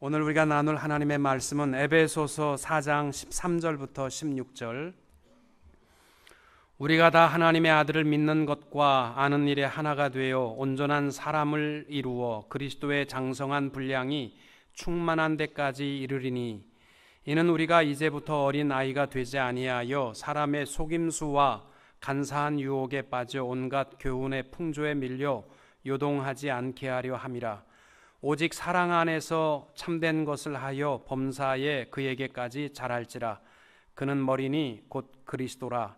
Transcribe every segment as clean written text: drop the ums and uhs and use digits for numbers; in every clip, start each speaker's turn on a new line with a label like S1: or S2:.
S1: 오늘 우리가 나눌 하나님의 말씀은 에베소서 4장 13절부터 16절. 우리가 다 하나님의 아들을 믿는 것과 아는 일에 하나가 되어 온전한 사람을 이루어 그리스도의 장성한 분량이 충만한 데까지 이르리니, 이는 우리가 이제부터 어린 아이가 되지 아니하여 사람의 속임수와 간사한 유혹에 빠져 온갖 교훈의 풍조에 밀려 요동하지 않게 하려 함이라. 오직 사랑 안에서 참된 것을 하여 범사에 그에게까지 자랄지라. 그는 머리니 곧 그리스도라.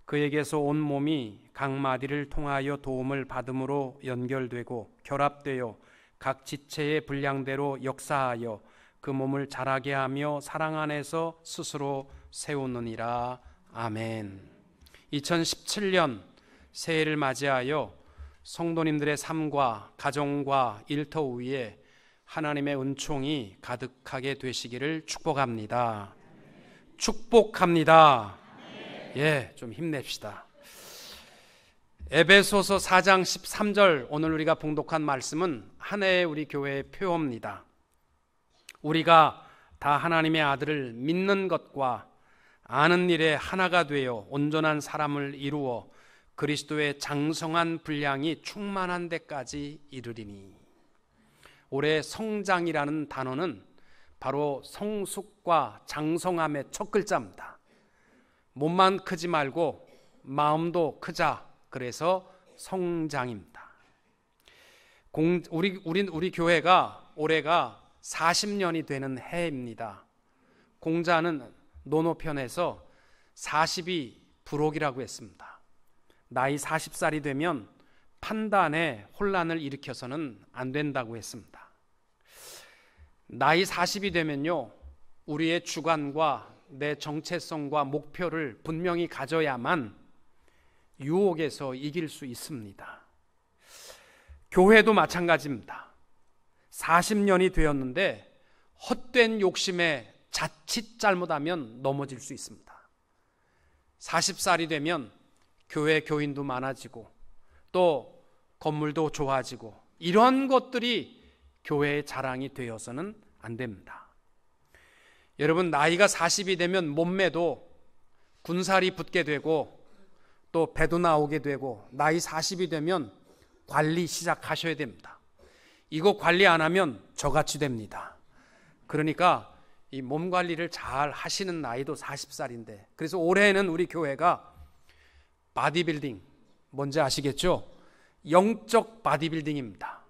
S1: 그에게서 온 몸이 각 마디를 통하여 도움을 받음으로 연결되고 결합되어 각 지체의 분량대로 역사하여 그 몸을 자라게 하며 사랑 안에서 스스로 세우느니라. 아멘. 2017년 새해를 맞이하여 성도님들의 삶과 가정과 일터 위에 하나님의 은총이 가득하게 되시기를 축복합니다. 축복합니다. 예, 좀 힘냅시다. 에베소서 4장 13절, 오늘 우리가 봉독한 말씀은 한 해의 우리 교회의 표어입니다. 우리가 다 하나님의 아들을 믿는 것과 아는 일에 하나가 되어 온전한 사람을 이루어 그리스도의 장성한 분량이 충만한 데까지 이르리니. 올해 성장이라는 단어는 바로 성숙과 장성함의 첫 글자입니다. 몸만 크지 말고 마음도 크자. 그래서 성장입니다. 우리 교회가 올해가 40년이 되는 해입니다. 공자는 논어편에서 40이 불혹이라고 했습니다. 나이 40살이 되면 판단에 혼란을 일으켜서는 안 된다고 했습니다. 나이 40이 되면요, 우리의 주관과 내 정체성과 목표를 분명히 가져야만 유혹에서 이길 수 있습니다. 교회도 마찬가지입니다. 40년이 되었는데 헛된 욕심에 자칫 잘못하면 넘어질 수 있습니다. 40살이 되면 교회 교인도 많아지고 또 건물도 좋아지고 이런 것들이 교회의 자랑이 되어서는 안 됩니다. 여러분, 나이가 40이 되면 몸매도 군살이 붙게 되고 또 배도 나오게 되고, 나이 40이 되면 관리 시작하셔야 됩니다. 이거 관리 안 하면 저같이 됩니다. 그러니까 이 몸 관리를 잘 하시는 나이도 40살인데, 그래서 올해는 우리 교회가 바디빌딩, 뭔지 아시겠죠? 영적 바디빌딩입니다.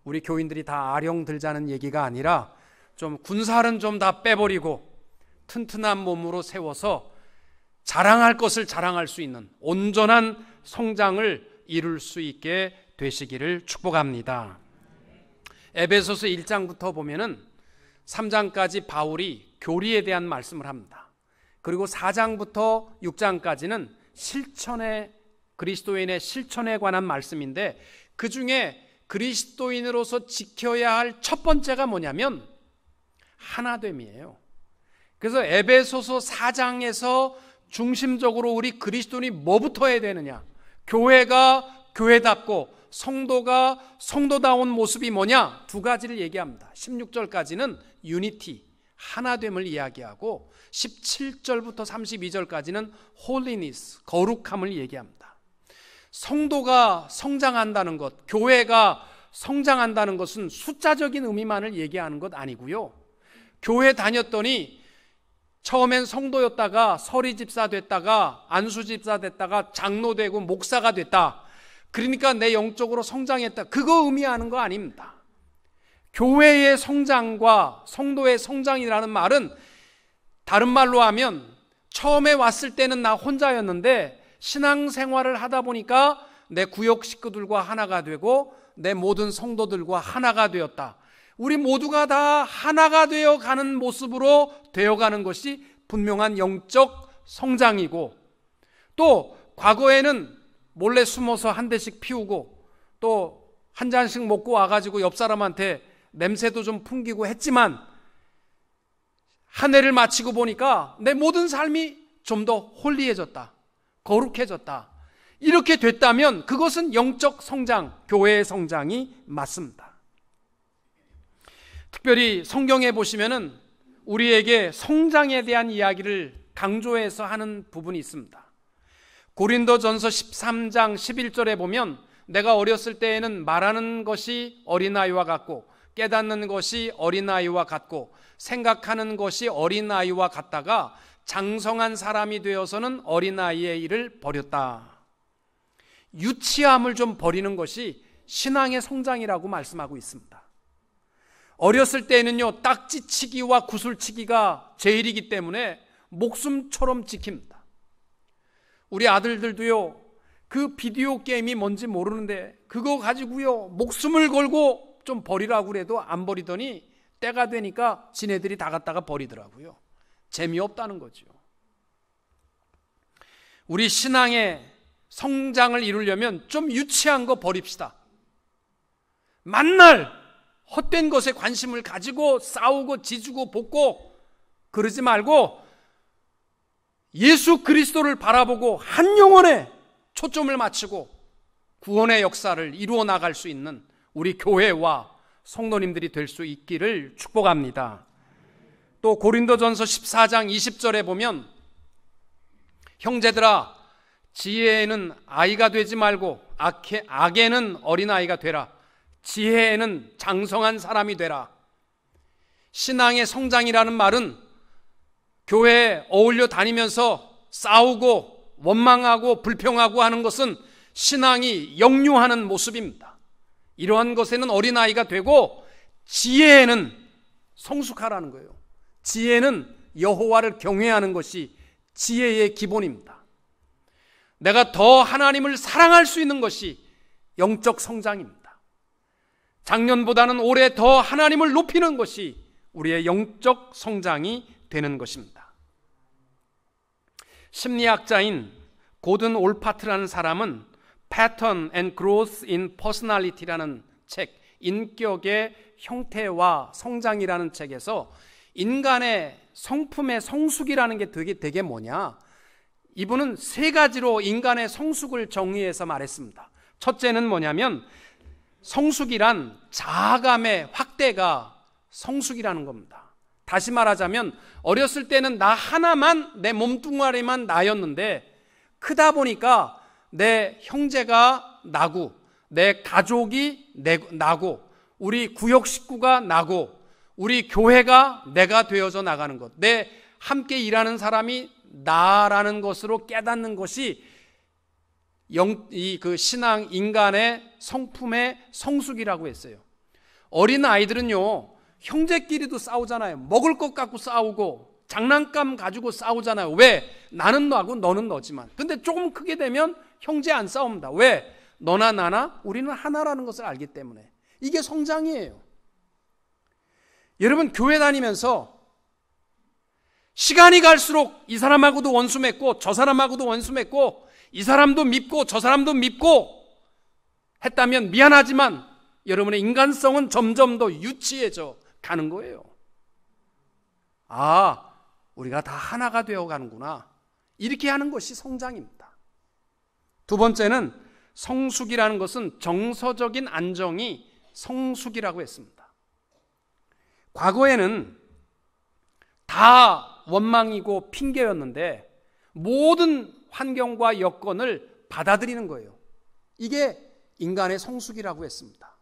S1: 우리 교인들이 다 아령 들자는 얘기가 아니라 좀 군살은 좀 다 빼버리고 튼튼한 몸으로 세워서 자랑할 것을 자랑할 수 있는 온전한 성장을 이룰 수 있게 되시기를 축복합니다. 에베소서 1장부터 보면은 3장까지 바울이 교리에 대한 말씀을 합니다. 그리고 4장부터 6장까지는 실천의, 그리스도인의 실천에 관한 말씀인데, 그 중에 그리스도인으로서 지켜야 할 첫 번째가 뭐냐면 하나됨이에요. 그래서 에베소서 4장에서 중심적으로 우리 그리스도인이 뭐부터 해야 되느냐, 교회가 교회답고 성도가 성도다운 모습이 뭐냐, 두 가지를 얘기합니다. 16절까지는 유니티, 하나됨을 이야기하고 17절부터 32절까지는 홀리니스, 거룩함을 얘기합니다. 성도가 성장한다는 것, 교회가 성장한다는 것은 숫자적인 의미만을 얘기하는 것 아니고요, 교회 다녔더니 처음엔 성도였다가 서리집사 됐다가 안수집사 됐다가 장로 되고 목사가 됐다, 그러니까 내 영적으로 성장했다, 그거 의미하는 거 아닙니다. 교회의 성장과 성도의 성장이라는 말은 다른 말로 하면, 처음에 왔을 때는 나 혼자였는데 신앙생활을 하다 보니까 내 구역 식구들과 하나가 되고 내 모든 성도들과 하나가 되었다. 우리 모두가 다 하나가 되어가는 모습으로 되어가는 것이 분명한 영적 성장이고, 또 과거에는 몰래 숨어서 한 대씩 피우고 또 한 잔씩 먹고 와가지고 옆 사람한테 냄새도 좀 풍기고 했지만, 한 해를 마치고 보니까 내 모든 삶이 좀 더 홀리해졌다, 거룩해졌다. 이렇게 됐다면 그것은 영적 성장, 교회의 성장이 맞습니다. 특별히 성경에 보시면은 우리에게 성장에 대한 이야기를 강조해서 하는 부분이 있습니다. 고린도전서 13장 11절에 보면 내가 어렸을 때에는 말하는 것이 어린아이와 같고 깨닫는 것이 어린아이와 같고 생각하는 것이 어린아이와 같다가 장성한 사람이 되어서는 어린아이의 일을 버렸다. 유치함을 좀 버리는 것이 신앙의 성장이라고 말씀하고 있습니다. 어렸을 때는요, 딱지치기와 구슬치기가 제일이기 때문에 목숨처럼 지킵니다. 우리 아들들도요, 그 비디오 게임이 뭔지 모르는데 그거 가지고요 목숨을 걸고 좀 버리라고 그래도 안 버리더니 때가 되니까 지네들이 다 갖다가 버리더라고요. 재미없다는 거죠. 우리 신앙의 성장을 이루려면 좀 유치한 거 버립시다. 만날 헛된 것에 관심을 가지고 싸우고 지주고 볶고 그러지 말고 예수 그리스도를 바라보고 한 영혼에 초점을 맞추고 구원의 역사를 이루어 나갈 수 있는 우리 교회와 성도님들이 될 수 있기를 축복합니다. 또 고린도전서 14장 20절에 보면 형제들아 지혜에는 아이가 되지 말고 악에는 어린아이가 되라. 지혜에는 장성한 사람이 되라. 신앙의 성장이라는 말은 교회에 어울려 다니면서 싸우고 원망하고 불평하고 하는 것은 신앙이 역류하는 모습입니다. 이러한 것에는 어린아이가 되고 지혜에는 성숙하라는 거예요. 지혜는 여호와를 경외하는 것이 지혜의 기본입니다. 내가 더 하나님을 사랑할 수 있는 것이 영적 성장입니다. 작년보다는 올해 더 하나님을 높이는 것이 우리의 영적 성장이 되는 것입니다. 심리학자인 고든 올파트라는 사람은 Pattern and Growth in Personality라는 책, 인격의 형태와 성장이라는 책에서 인간의 성품의 성숙이라는 게 되게 뭐냐? 이분은 세 가지로 인간의 성숙을 정의해서 말했습니다. 첫째는 뭐냐면 성숙이란 자아감의 확대가 성숙이라는 겁니다. 다시 말하자면 어렸을 때는 나 하나만, 내 몸뚱아리만 나였는데 크다 보니까 내 형제가 나고 내 가족이 나고 우리 구역 식구가 나고 우리 교회가 내가 되어져 나가는 것, 내 함께 일하는 사람이 나라는 것으로 깨닫는 것이 그 신앙 인간의 성품의 성숙이라고 했어요. 어린 아이들은요 형제끼리도 싸우잖아요. 먹을 것 갖고 싸우고 장난감 가지고 싸우잖아요. 왜? 나는 너하고 너는 너지만. 근데 조금 크게 되면 형제 안 싸웁니다. 왜? 너나 나나 우리는 하나라는 것을 알기 때문에. 이게 성장이에요. 여러분 교회 다니면서 시간이 갈수록 이 사람하고도 원수 맺고 저 사람하고도 원수 맺고 이 사람도 밉고 저 사람도 밉고 했다면 미안하지만 여러분의 인간성은 점점 더 유치해져 가는 거예요. 아, 우리가 다 하나가 되어 가는구나. 이렇게 하는 것이 성장입니다. 두 번째는 성숙이라는 것은 정서적인 안정이 성숙이라고 했습니다. 과거에는 다 원망이고 핑계였는데 모든 환경과 여건을 받아들이는 거예요. 이게 인간의 성숙이라고 했습니다.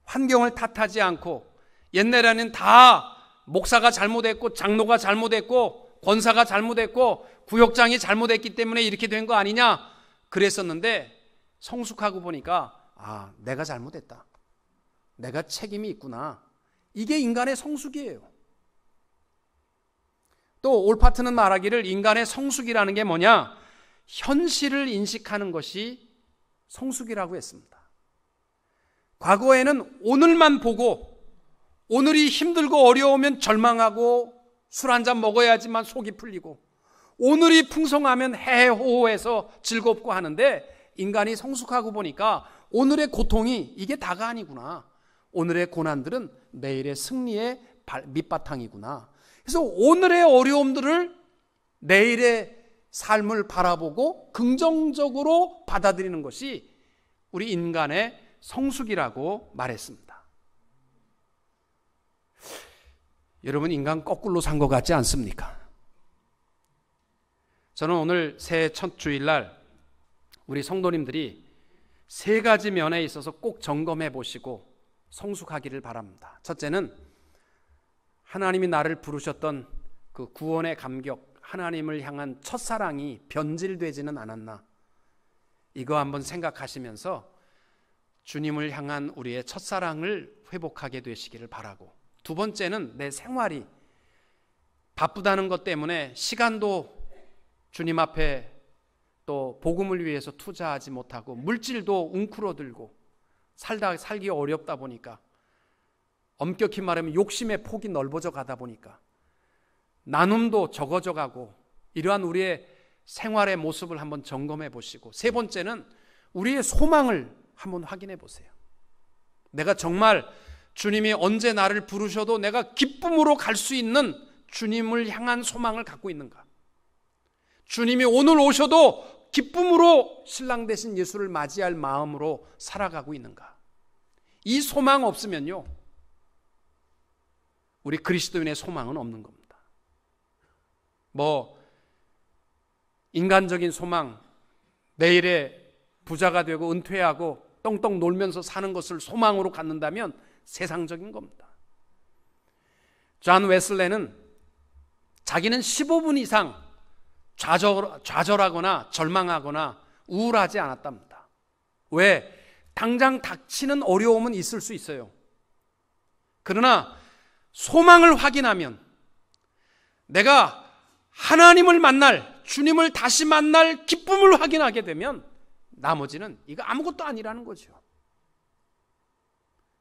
S1: 환경을 탓하지 않고 옛날에는 다 목사가 잘못했고 장로가 잘못했고 권사가 잘못했고 구역장이 잘못했기 때문에 이렇게 된 거 아니냐 그랬었는데 성숙하고 보니까 아, 내가 잘못했다. 내가 책임이 있구나. 이게 인간의 성숙이에요. 또 올파트는 말하기를 인간의 성숙이라는 게 뭐냐? 현실을 인식하는 것이 성숙이라고 했습니다. 과거에는 오늘만 보고 오늘이 힘들고 어려우면 절망하고 술 한잔 먹어야지만 속이 풀리고 오늘이 풍성하면 해호해서 즐겁고 하는데 인간이 성숙하고 보니까 오늘의 고통이 이게 다가 아니구나. 오늘의 고난들은 내일의 승리의 밑바탕이구나. 그래서 오늘의 어려움들을 내일의 삶을 바라보고 긍정적으로 받아들이는 것이 우리 인간의 성숙이라고 말했습니다. 여러분, 인간 거꾸로 산 것 같지 않습니까? 저는 오늘 새해 첫 주일날 우리 성도님들이 세 가지 면에 있어서 꼭 점검해 보시고 성숙하기를 바랍니다. 첫째는 하나님이 나를 부르셨던 그 구원의 감격, 하나님을 향한 첫사랑이 변질되지는 않았나, 이거 한번 생각하시면서 주님을 향한 우리의 첫사랑을 회복하게 되시기를 바라고, 두 번째는 내 생활이 바쁘다는 것 때문에 시간도 주님 앞에 또 복음을 위해서 투자하지 못하고 물질도 웅크러들고 살기 어렵다 보니까, 엄격히 말하면 욕심의 폭이 넓어져 가다 보니까 나눔도 적어져 가고, 이러한 우리의 생활의 모습을 한번 점검해 보시고, 세 번째는 우리의 소망을 한번 확인해 보세요. 내가 정말 주님이 언제 나를 부르셔도 내가 기쁨으로 갈 수 있는 주님을 향한 소망을 갖고 있는가? 주님이 오늘 오셔도 기쁨으로 신랑 되신 예수를 맞이할 마음으로 살아가고 있는가? 이 소망 없으면요, 우리 그리스도인의 소망은 없는 겁니다. 인간적인 소망, 내일에 부자가 되고 은퇴하고 똥똥 놀면서 사는 것을 소망으로 갖는다면 세상적인 겁니다. 존 웨슬레는 자기는 15분 이상 좌절하거나 절망하거나 우울하지 않았답니다. 왜? 당장 닥치는 어려움은 있을 수 있어요. 그러나 소망을 확인하면, 내가 하나님을 만날, 주님을 다시 만날 기쁨을 확인하게 되면 나머지는 이거 아무것도 아니라는 거죠.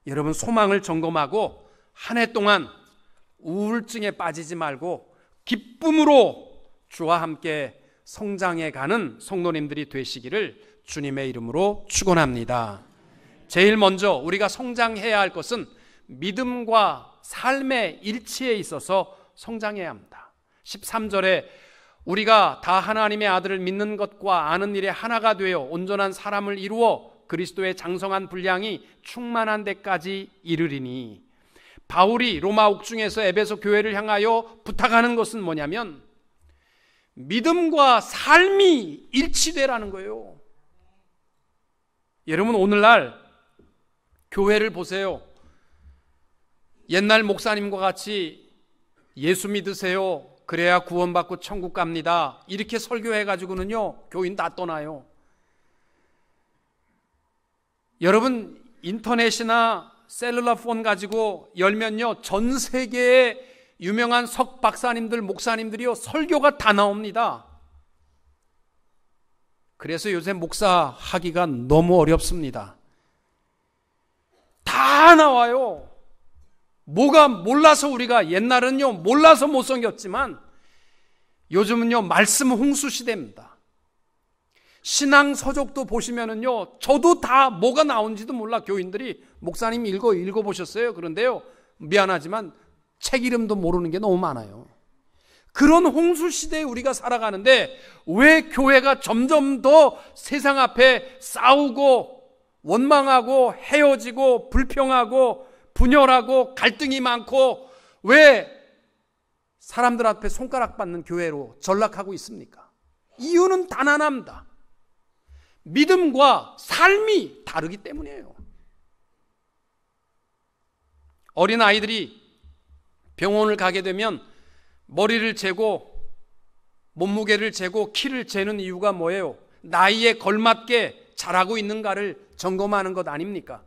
S1: 여러분, 소망을 점검하고 한 해 동안 우울증에 빠지지 말고 기쁨으로 주와 함께 성장해 가는 성도님들이 되시기를 주님의 이름으로 축원합니다. 제일 먼저 우리가 성장해야 할 것은 믿음과 삶의 일치에 있어서 성장해야 합니다. 13절에 우리가 다 하나님의 아들을 믿는 것과 아는 일에 하나가 되어 온전한 사람을 이루어 그리스도의 장성한 분량이 충만한 데까지 이르리니, 바울이 로마 옥중에서 에베소 교회를 향하여 부탁하는 것은 뭐냐면 믿음과 삶이 일치되라는 거예요. 여러분, 오늘날 교회를 보세요. 옛날 목사님과 같이 예수 믿으세요, 그래야 구원받고 천국 갑니다, 이렇게 설교해가지고는요 교인 다 떠나요. 여러분, 인터넷이나 셀룰라 폰 가지고 열면요 전 세계의 유명한 석 박사님들, 목사님들이요 설교가 다 나옵니다. 그래서 요새 목사하기가 너무 어렵습니다. 다 나와요. 뭐가 몰라서, 우리가 옛날은요 몰라서 못 섬겼지만 요즘은요 말씀 홍수 시대입니다. 신앙 서적도 보시면은요 저도 다 뭐가 나온지도 몰라. 교인들이 목사님 읽어보셨어요? 그런데요 미안하지만 책 이름도 모르는 게 너무 많아요. 그런 홍수 시대에 우리가 살아가는데 왜 교회가 점점 더 세상 앞에 싸우고 원망하고 헤어지고 불평하고 분열하고 갈등이 많고, 왜 사람들 앞에 손가락 받는 교회로 전락하고 있습니까? 이유는 단 하나입니다. 믿음과 삶이 다르기 때문이에요. 어린 아이들이 병원을 가게 되면 머리를 재고 몸무게를 재고 키를 재는 이유가 뭐예요? 나이에 걸맞게 자라고 있는가를 점검하는 것 아닙니까?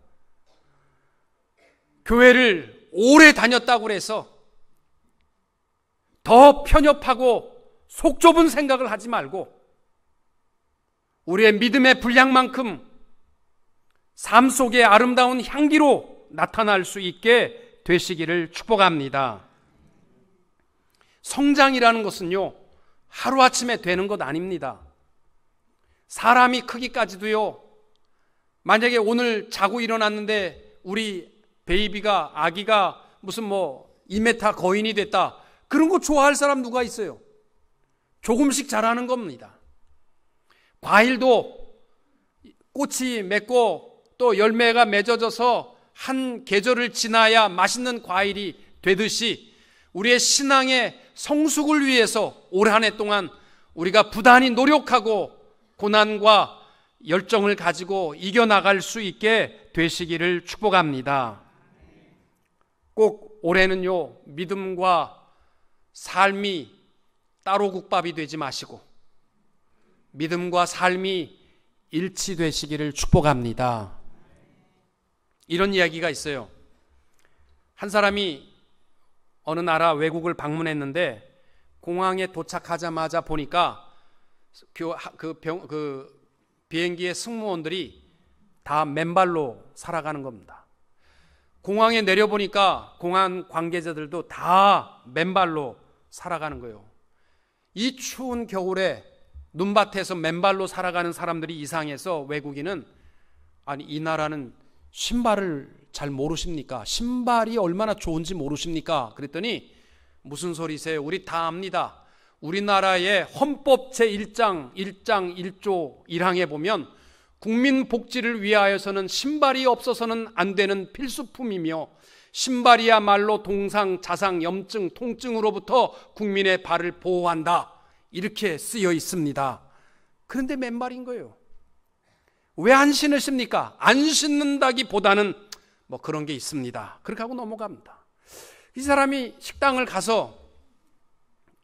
S1: 교회를 오래 다녔다고 해서 더 편협하고 속 좁은 생각을 하지 말고 우리의 믿음의 분량만큼 삶 속의 아름다운 향기로 나타날 수 있게 되시기를 축복합니다. 성장이라는 것은요 하루아침에 되는 것 아닙니다. 사람이 크기까지도요, 만약에 오늘 자고 일어났는데 우리 베이비가, 아기가 무슨 2m 거인이 됐다, 그런 거 좋아할 사람 누가 있어요? 조금씩 자라는 겁니다. 과일도 꽃이 맺고 또 열매가 맺어져서 한 계절을 지나야 맛있는 과일이 되듯이 우리의 신앙의 성숙을 위해서 올 한 해 동안 우리가 부단히 노력하고 고난과 열정을 가지고 이겨나갈 수 있게 되시기를 축복합니다. 꼭 올해는요, 믿음과 삶이 따로 국밥이 되지 마시고 믿음과 삶이 일치되시기를 축복합니다. 이런 이야기가 있어요. 한 사람이 어느 나라 외국을 방문했는데 공항에 도착하자마자 보니까 그 비행기의 승무원들이 다 맨발로 살아가는 겁니다. 공항에 내려보니까 공항 관계자들도 다 맨발로 살아가는 거예요. 이 추운 겨울에 눈밭에서 맨발로 살아가는 사람들이 이상해서 외국인은, 아니 이 나라는 신발을 잘 모르십니까? 신발이 얼마나 좋은지 모르십니까? 그랬더니 무슨 소리세요? 우리 다 압니다. 우리나라의 헌법 제1장 1조 1항에 보면 국민 복지를 위하여서는 신발이 없어서는 안 되는 필수품이며 신발이야말로 동상, 자상, 염증, 통증으로부터 국민의 발을 보호한다. 이렇게 쓰여 있습니다. 그런데 맨발인 거예요. 왜 안 신으십니까? 안 신는다기보다는 뭐 그런 게 있습니다. 그렇게 하고 넘어갑니다. 이 사람이 식당을 가서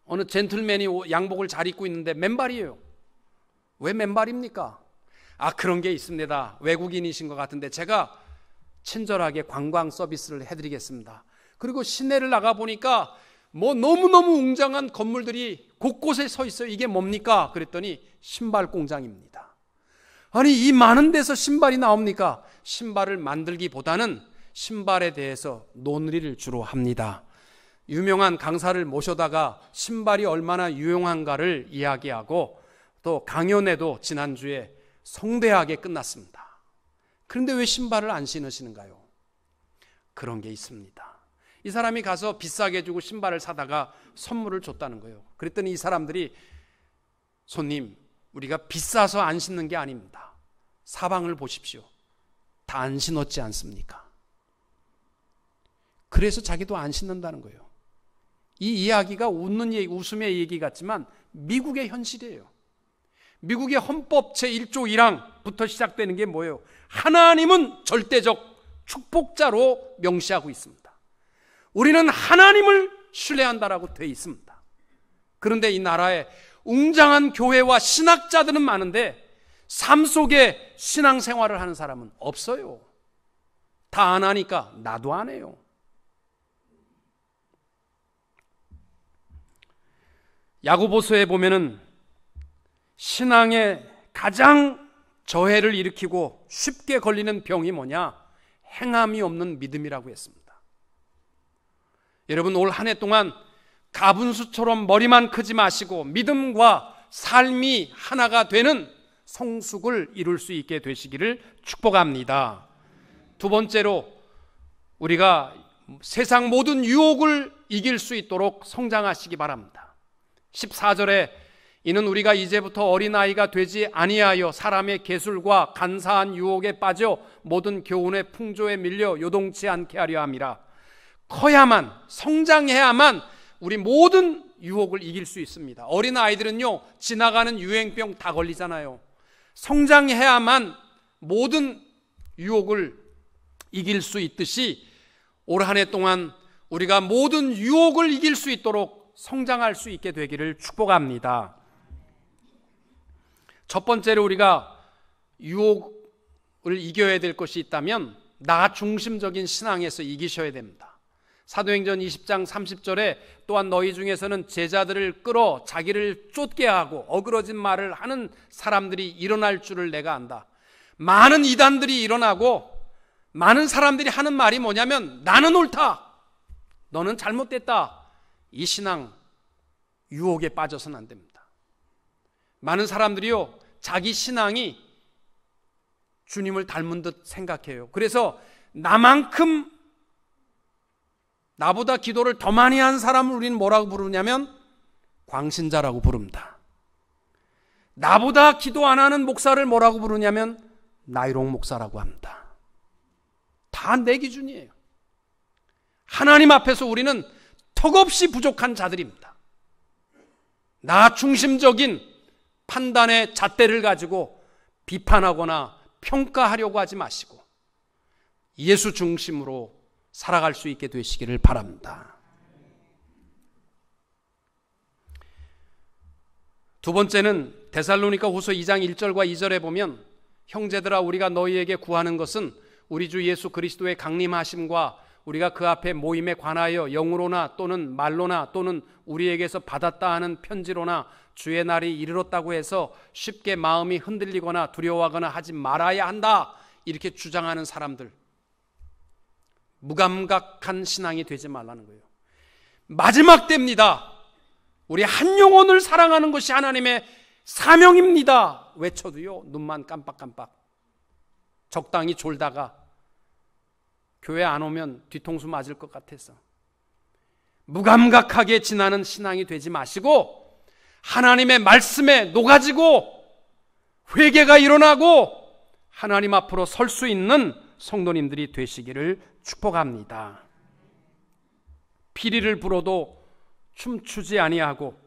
S1: 어느 젠틀맨이 양복을 잘 입고 있는데 맨발이에요. 왜 맨발입니까? 아, 그런 게 있습니다. 외국인이신 것 같은데 제가 친절하게 관광 서비스를 해드리겠습니다. 그리고 시내를 나가보니까 뭐 너무너무 웅장한 건물들이 곳곳에 서 있어요. 이게 뭡니까? 그랬더니 신발 공장입니다. 아니, 이 많은 데서 신발이 나옵니까? 신발을 만들기보다는 신발에 대해서 논의를 주로 합니다. 유명한 강사를 모셔다가 신발이 얼마나 유용한가를 이야기하고 또 강연회도 지난주에 성대하게 끝났습니다. 그런데 왜 신발을 안 신으시는가요? 그런 게 있습니다. 이 사람이 가서 비싸게 주고 신발을 사다가 선물을 줬다는 거예요. 그랬더니 이 사람들이, 손님, 우리가 비싸서 안 신는 게 아닙니다. 사방을 보십시오. 다 안 신었지 않습니까? 그래서 자기도 안 신는다는 거예요. 이 이야기가 웃음의 얘기 같지만 미국의 현실이에요. 미국의 헌법 제1조 1항부터 시작되는 게 뭐예요? 하나님은 절대적 축복자로 명시하고 있습니다. 우리는 하나님을 신뢰한다라고 되어 있습니다. 그런데 이 나라에 웅장한 교회와 신학자들은 많은데 삶 속에 신앙생활을 하는 사람은 없어요. 다 안 하니까 나도 안 해요. 야고보서에 보면은 신앙의 가장 저해를 일으키고 쉽게 걸리는 병이 뭐냐? 행함이 없는 믿음이라고 했습니다. 여러분, 올 한 해 동안 가분수처럼 머리만 크지 마시고 믿음과 삶이 하나가 되는 성숙을 이룰 수 있게 되시기를 축복합니다. 두 번째로, 우리가 세상 모든 유혹을 이길 수 있도록 성장하시기 바랍니다. 14절에 이는 우리가 이제부터 어린아이가 되지 아니하여 사람의 계술과 간사한 유혹에 빠져 모든 교훈의 풍조에 밀려 요동치 않게 하려 함이라. 커야만, 성장해야만 우리 모든 유혹을 이길 수 있습니다. 어린아이들은요, 지나가는 유행병 다 걸리잖아요. 성장해야만 모든 유혹을 이길 수 있듯이 올 한 해 동안 우리가 모든 유혹을 이길 수 있도록 성장할 수 있게 되기를 축복합니다. 첫 번째로 우리가 유혹을 이겨야 될 것이 있다면 나 중심적인 신앙에서 이기셔야 됩니다. 사도행전 20장 30절에 또한 너희 중에서는 제자들을 끌어 자기를 쫓게 하고 어그러진 말을 하는 사람들이 일어날 줄을 내가 안다. 많은 이단들이 일어나고 많은 사람들이 하는 말이 뭐냐면 나는 옳다, 너는 잘못됐다. 이 신앙 유혹에 빠져서는 안 됩니다. 많은 사람들이요, 자기 신앙이 주님을 닮은 듯 생각해요. 그래서 나만큼 나보다 기도를 더 많이 한 사람을 우리는 뭐라고 부르냐면 광신자라고 부릅니다. 나보다 기도 안 하는 목사를 뭐라고 부르냐면 나이롱 목사라고 합니다. 다 내 기준이에요. 하나님 앞에서 우리는 턱없이 부족한 자들입니다. 나 중심적인 판단의 잣대를 가지고 비판하거나 평가하려고 하지 마시고 예수 중심으로 살아갈 수 있게 되시기를 바랍니다. 두 번째는 데살로니가 후서 2장 1절과 2절에 보면 형제들아 우리가 너희에게 구하는 것은 우리 주 예수 그리스도의 강림하심과 우리가 그 앞에 모임에 관하여 영으로나 또는 말로나 또는 우리에게서 받았다 하는 편지로나 주의 날이 이르렀다고 해서 쉽게 마음이 흔들리거나 두려워하거나 하지 말아야 한다, 이렇게 주장하는 사람들, 무감각한 신앙이 되지 말라는 거예요. 마지막 때입니다. 우리 한 영혼을 사랑하는 것이 하나님의 사명입니다. 외쳐도요 눈만 깜빡깜빡, 적당히 졸다가 교회 안 오면 뒤통수 맞을 것 같아서 무감각하게 지나는 신앙이 되지 마시고 하나님의 말씀에 녹아지고 회개가 일어나고 하나님 앞으로 설 수 있는 성도님들이 되시기를 축복합니다. 피리를 불어도 춤추지 아니하고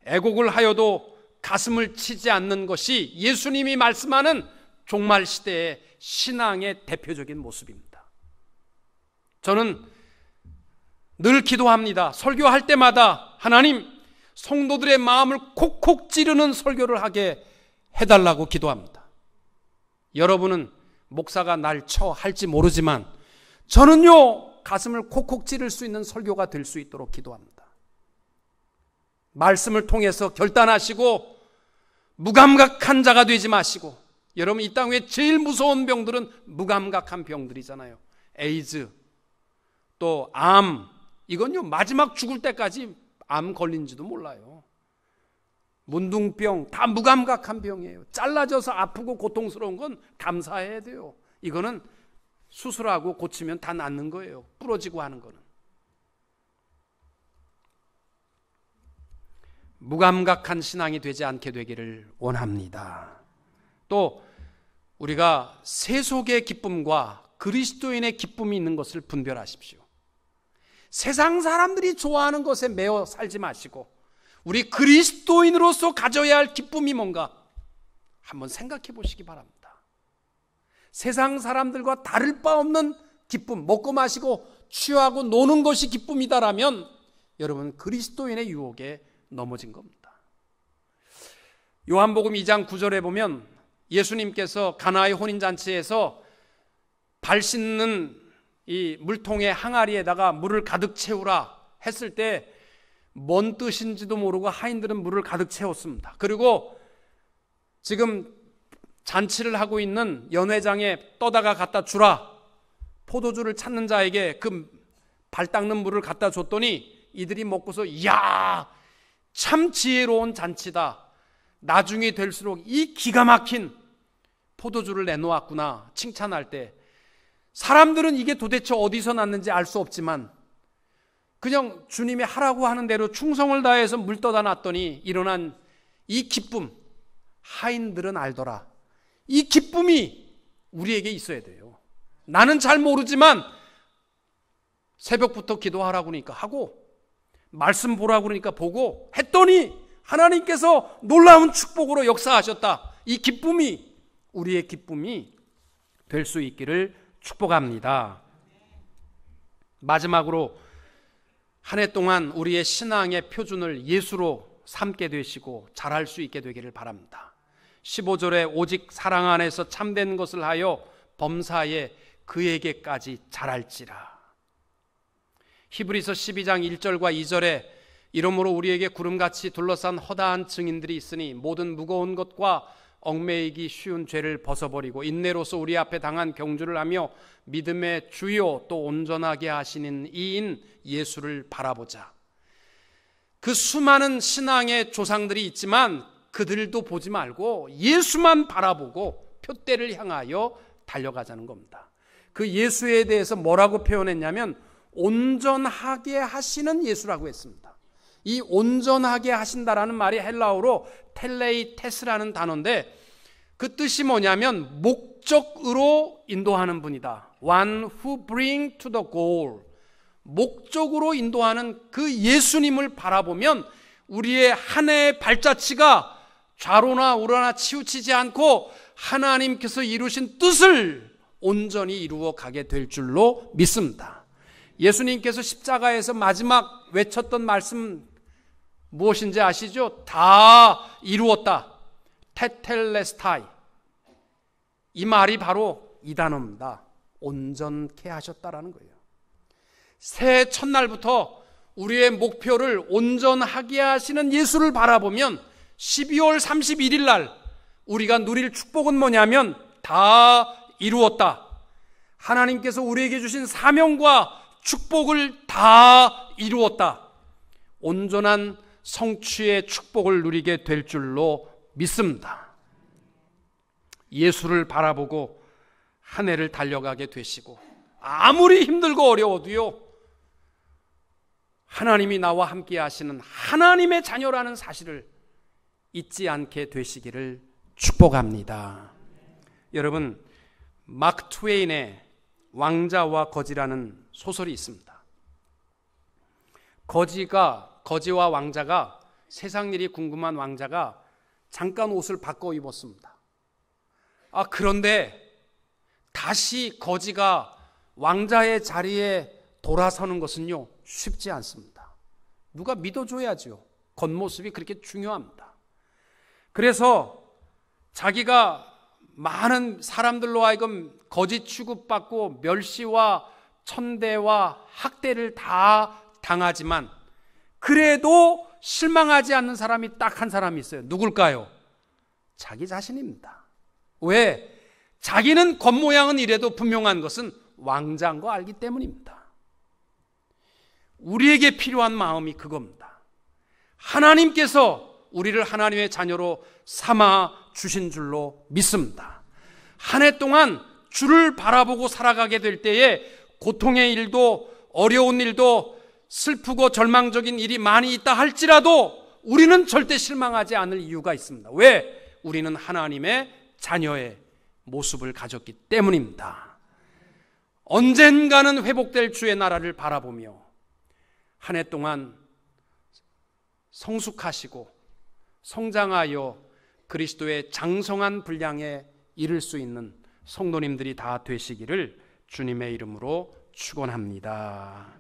S1: 애곡을 하여도 가슴을 치지 않는 것이 예수님이 말씀하는 종말 시대의 신앙의 대표적인 모습입니다. 저는 늘 기도합니다. 설교할 때마다 하나님, 성도들의 마음을 콕콕 찌르는 설교를 하게 해달라고 기도합니다. 여러분은 목사가 날 쳐 할지 모르지만 저는요 가슴을 콕콕 찌를 수 있는 설교가 될 수 있도록 기도합니다. 말씀을 통해서 결단하시고 무감각한 자가 되지 마시고, 여러분 이 땅 위에 제일 무서운 병들은 무감각한 병들이잖아요. 에이즈, 또 암, 이건요 마지막 죽을 때까지 암 걸린지도 몰라요. 문둥병, 다 무감각한 병이에요. 잘라져서 아프고 고통스러운 건 감사해야 돼요. 이거는 수술하고 고치면 다 낫는 거예요. 부러지고 하는 거는. 무감각한 신앙이 되지 않게 되기를 원합니다. 또 우리가 세속의 기쁨과 그리스도인의 기쁨이 있는 것을 분별하십시오. 세상 사람들이 좋아하는 것에 매어 살지 마시고 우리 그리스도인으로서 가져야 할 기쁨이 뭔가 한번 생각해 보시기 바랍니다. 세상 사람들과 다를 바 없는 기쁨, 먹고 마시고 취하고 노는 것이 기쁨이다라면 여러분 그리스도인의 유혹에 넘어진 겁니다. 요한복음 2장 9절에 보면 예수님께서 가나의 혼인잔치에서 발 씻는 이 물통의 항아리에다가 물을 가득 채우라 했을 때 뭔 뜻인지도 모르고 하인들은 물을 가득 채웠습니다. 그리고 지금 잔치를 하고 있는 연회장에 떠다가 갖다 주라, 포도주를 찾는 자에게 그 발 닦는 물을 갖다 줬더니 이들이 먹고서 이야 참 지혜로운 잔치다, 나중에 될수록 이 기가 막힌 포도주를 내놓았구나 칭찬할 때 사람들은 이게 도대체 어디서 났는지 알 수 없지만 그냥 주님이 하라고 하는 대로 충성을 다해서 물 떠다 놨더니 일어난 이 기쁨, 하인들은 알더라. 이 기쁨이 우리에게 있어야 돼요. 나는 잘 모르지만 새벽부터 기도하라고 그러니까 하고 말씀 보라고 그러니까 보고 했더니 하나님께서 놀라운 축복으로 역사하셨다. 이 기쁨이 우리의 기쁨이 될 수 있기를 축복합니다. 마지막으로 한 해 동안 우리의 신앙의 표준을 예수로 삼게 되시고 잘할 수 있게 되기를 바랍니다. 15절에 오직 사랑 안에서 참된 것을 하여 범사에 그에게까지 잘할지라. 히브리서 12장 1절과 2절에 이러므로 우리에게 구름같이 둘러싼 허다한 증인들이 있으니 모든 무거운 것과 얽매이기 쉬운 죄를 벗어버리고 인내로서 우리 앞에 당한 경주를 하며 믿음의 주요 또 온전하게 하시는 이인 예수를 바라보자. 그 수많은 신앙의 조상들이 있지만 그들도 보지 말고 예수만 바라보고 표대를 향하여 달려가자는 겁니다. 그 예수에 대해서 뭐라고 표현했냐면 온전하게 하시는 예수라고 했습니다. 이 온전하게 하신다라는 말이 헬라어로 텔레이테스라는 단어인데 그 뜻이 뭐냐면 목적으로 인도하는 분이다. One who bring to the goal. 목적으로 인도하는 그 예수님을 바라보면 우리의 한 해의 발자취가 좌로나 우로나 치우치지 않고 하나님께서 이루신 뜻을 온전히 이루어 가게 될 줄로 믿습니다. 예수님께서 십자가에서 마지막 외쳤던 말씀 무엇인지 아시죠? 다 이루었다. 테텔레스타이. 이 말이 바로 이 단어입니다. 온전케 하셨다라는 거예요. 새해 첫날부터 우리의 목표를 온전하게 하시는 예수를 바라보면 12월 31일 날 우리가 누릴 축복은 뭐냐면 다 이루었다. 하나님께서 우리에게 주신 사명과 축복을 다 이루었다. 온전한 성취의 축복을 누리게 될 줄로 믿습니다. 예수를 바라보고 한 해를 달려가게 되시고 아무리 힘들고 어려워도요, 하나님이 나와 함께 하시는 하나님의 자녀라는 사실을 잊지 않게 되시기를 축복합니다. 여러분, 마크 트웨인의 왕자와 거지라는 소설이 있습니다. 거지와 왕자가, 세상 일이 궁금한 왕자가 잠깐 옷을 바꿔 입었습니다. 그런데 다시 거지가 왕자의 자리에 돌아서는 것은요, 쉽지 않습니다. 누가 믿어줘야죠. 겉모습이 그렇게 중요합니다. 그래서 자기가 많은 사람들로 하여금 거짓 취급받고 멸시와 천대와 학대를 다 당하지만 그래도 실망하지 않는 사람이 딱 한 사람이 있어요. 누굴까요? 자기 자신입니다. 왜? 자기는 겉모양은 이래도 분명한 것은 왕자인 거 알기 때문입니다. 우리에게 필요한 마음이 그겁니다. 하나님께서 우리를 하나님의 자녀로 삼아 주신 줄로 믿습니다. 한 해 동안 주를 바라보고 살아가게 될 때에 고통의 일도 어려운 일도 슬프고 절망적인 일이 많이 있다 할지라도 우리는 절대 실망하지 않을 이유가 있습니다. 왜? 우리는 하나님의 자녀의 모습을 가졌기 때문입니다. 언젠가는 회복될 주의 나라를 바라보며 한 해 동안 성숙하시고 성장하여 그리스도의 장성한 분량에 이를 수 있는 성도님들이 다 되시기를 주님의 이름으로 축원합니다.